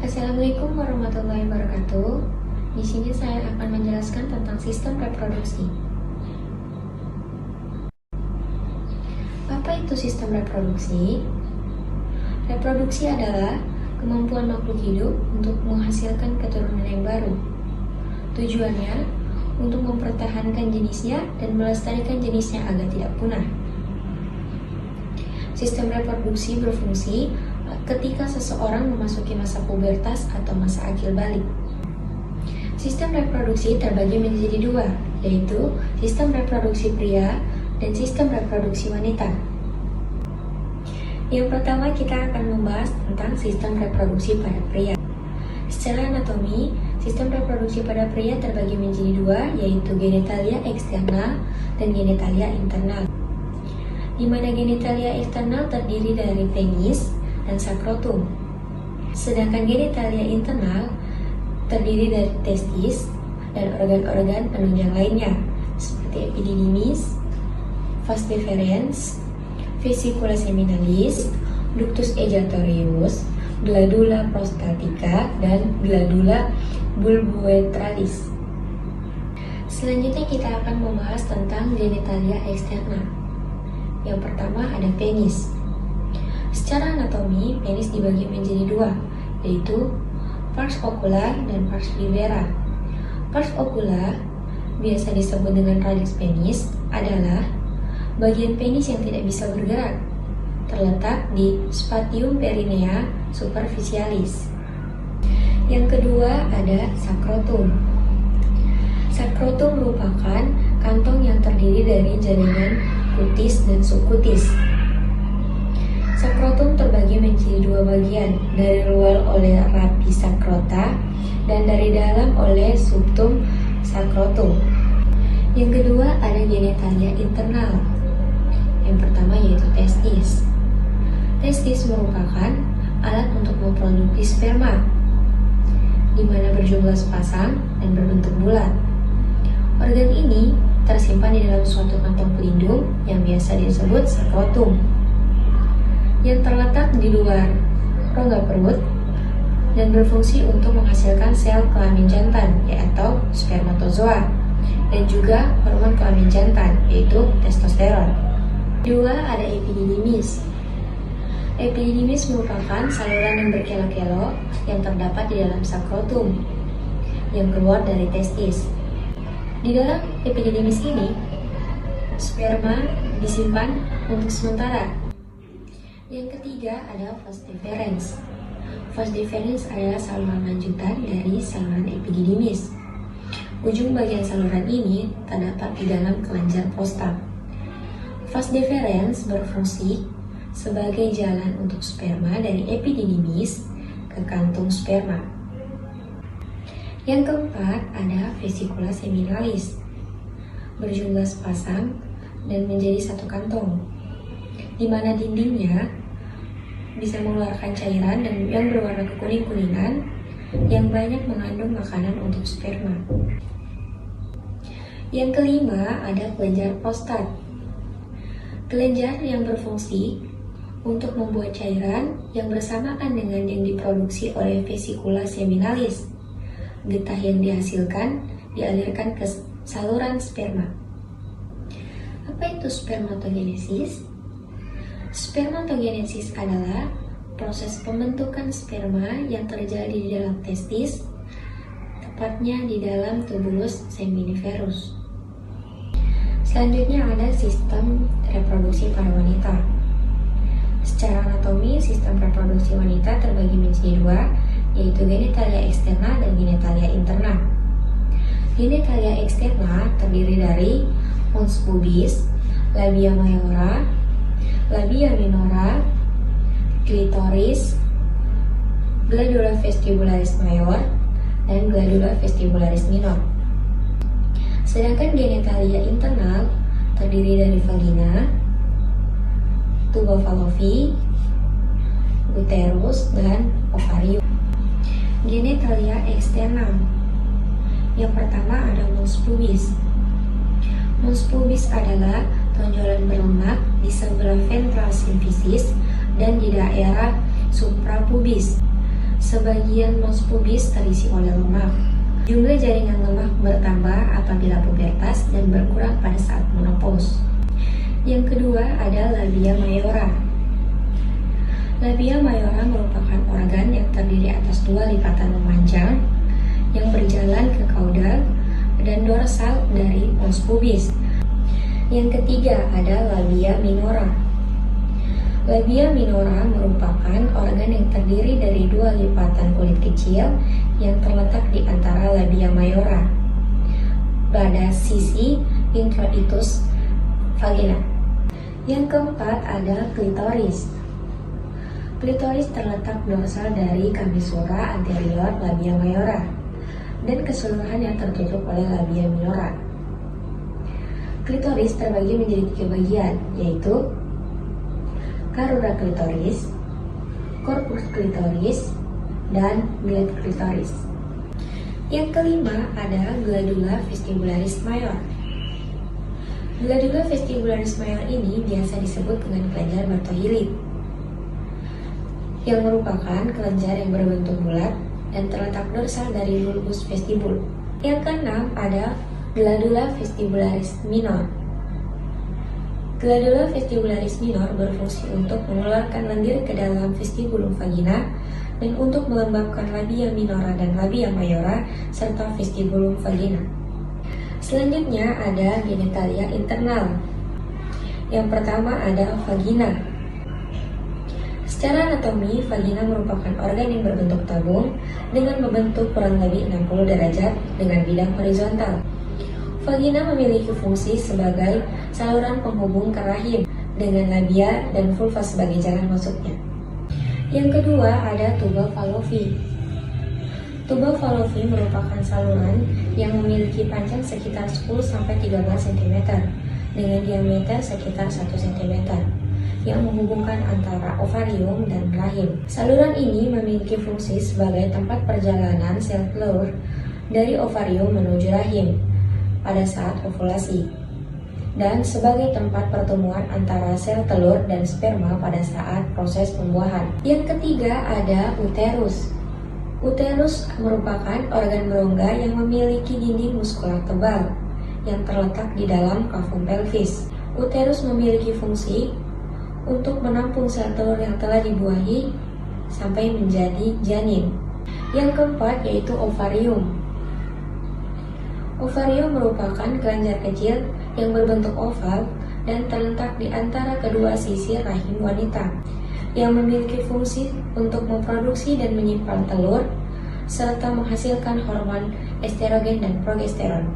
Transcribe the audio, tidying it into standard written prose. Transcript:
Assalamualaikum warahmatullahi wabarakatuh. Di sini saya akan menjelaskan tentang sistem reproduksi. Apa itu sistem reproduksi? Reproduksi adalah kemampuan makhluk hidup untuk menghasilkan keturunan yang baru. Tujuannya untuk mempertahankan jenisnya dan melestarikan jenisnya agar tidak punah. Sistem reproduksi berfungsi ketika seseorang memasuki masa pubertas atau masa akil balik. Sistem reproduksi terbagi menjadi dua, yaitu sistem reproduksi pria dan sistem reproduksi wanita. Yang pertama kita akan membahas tentang sistem reproduksi pada pria. Secara anatomi, sistem reproduksi pada pria terbagi menjadi dua, yaitu genitalia eksternal dan genitalia internal. Di mana genitalia eksternal terdiri dari penis dan sakrotum. Sedangkan genitalia internal terdiri dari testis dan organ-organ penunjang lainnya seperti epididymis, vas deferens, vesicula seminalis, ductus ejactorius, glandula prostatica, dan glandula bulboventralis. Selanjutnya kita akan membahas tentang genitalia eksternal. Yang pertama ada penis. Secara anatomi, penis dibagi menjadi dua, yaitu pars ocula dan pars vivera. Pars ocula, biasa disebut dengan radix penis, adalah bagian penis yang tidak bisa bergerak, terletak di spatium perinea superficialis. Yang kedua ada sakrotum. Sakrotum merupakan kantong yang terdiri dari jaringan kutis dan subkutis. Sakrotum terbagi menjadi dua bagian, dari luar oleh rapi sakrota dan dari dalam oleh subtum sakrotum. Yang kedua ada genitalia internal. Yang pertama yaitu testis. Testis merupakan alat untuk memproduksi sperma, di mana berjumlah sepasang dan berbentuk bulat. Organ ini tersimpan di dalam suatu kantong pelindung yang biasa disebut sakrotum, yang terletak di luar rongga perut dan berfungsi untuk menghasilkan sel kelamin jantan, yaitu spermatozoa, dan juga hormon kelamin jantan, yaitu testosteron. Kedua ada epididymis. Epididymis merupakan saluran yang berkelo-kelo yang terdapat di dalam sakrotum yang keluar dari testis. Di dalam epididymis ini, sperma disimpan untuk sementara. Yang ketiga ada vas deferens. Vas deferens adalah saluran lanjutan dari saluran epididymis. Ujung bagian saluran ini terdapat di dalam kelenjar prostat. Vas deferens berfungsi sebagai jalan untuk sperma dari epididymis ke kantung sperma. Yang keempat ada vesicula seminalis. Berjumlah sepasang dan menjadi satu kantong, di mana dindingnya bisa mengeluarkan cairan dan yang berwarna kekuning-kuningan yang banyak mengandung makanan untuk sperma. Yang kelima ada kelenjar prostat. Kelenjar yang berfungsi untuk membuat cairan yang bersamaan dengan yang diproduksi oleh vesicula seminalis. Getah yang dihasilkan dialirkan ke saluran sperma. Apa itu spermatogenesis? Spermatogenesis adalah proses pembentukan sperma yang terjadi di dalam testis, tepatnya di dalam tubulus seminiferus. Selanjutnya ada sistem reproduksi pada wanita. Secara anatomi, sistem reproduksi wanita terbagi menjadi dua, yaitu genitalia eksternal dan genitalia internal. Genitalia eksternal terdiri dari mons pubis, labia majora, labia minora, klitoris, glandula vestibularis major, dan glandula vestibularis minor. Sedangkan genitalia internal terdiri dari vagina, tuba fallopi, uterus, dan ovarium. Genitalia eksternal. Yang pertama ada mons pubis. Mons pubis adalah tonjolan berlemak di sebelah ventral simfisis dan di daerah suprapubis. Sebagian mos pubis terisi oleh lemak. Jumlah jaringan lemak bertambah apabila pubertas dan berkurang pada saat menopause. Yang kedua ada labia mayora. Labia mayora merupakan organ yang terdiri atas 2 lipatan memanjang yang berjalan ke kaudal dan dorsal dari mos pubis. Yang ketiga ada labia minora. Labia minora merupakan organ yang terdiri dari 2 lipatan kulit kecil yang terletak di antara labia mayora pada sisi introitus vagina. Yang keempat ada klitoris. Klitoris terletak dorsal dari kamesura anterior labia mayora dan keseluruhannya tertutup oleh labia minora. Klitoris terbagi menjadi 3 bagian, yaitu karura klitoris, corpus klitoris, dan gland klitoris. Yang kelima ada glandula vestibularis mayor. Glandula vestibularis mayor ini biasa disebut dengan kelenjar Bartholin, yang merupakan kelenjar yang berbentuk bulat dan terletak dorsal dari bulbus vestibul. Yang keenam ada glandula vestibularis minor. Glandula vestibularis minor berfungsi untuk mengeluarkan lendir ke dalam vestibulum vagina dan untuk melembabkan labia minora dan labia mayora serta vestibulum vagina. Selanjutnya ada genitalia internal. Yang pertama ada vagina. Secara anatomi, vagina merupakan organ yang berbentuk tabung dengan membentuk kurang lebih 60 derajat dengan bidang horizontal. Vagina memiliki fungsi sebagai saluran penghubung ke rahim dengan labia dan vulva sebagai jalan masuknya. Yang kedua ada tuba fallopi. Tuba fallopi merupakan saluran yang memiliki panjang sekitar 10-13 cm dengan diameter sekitar 1 cm. Yang menghubungkan antara ovarium dan rahim. Saluran ini memiliki fungsi sebagai tempat perjalanan sel telur dari ovarium menuju rahim pada saat ovulasi dan sebagai tempat pertemuan antara sel telur dan sperma pada saat proses pembuahan. Yang ketiga ada uterus. Uterus merupakan organ berongga yang memiliki dinding muskular tebal yang terletak di dalam kafum pelvis. Uterus memiliki fungsi untuk menampung sel telur yang telah dibuahi sampai menjadi janin. Yang keempat yaitu ovarium. Ovarium merupakan kelenjar kecil yang berbentuk oval dan terletak di antara kedua sisi rahim wanita yang memiliki fungsi untuk memproduksi dan menyimpan telur serta menghasilkan hormon estrogen dan progesteron.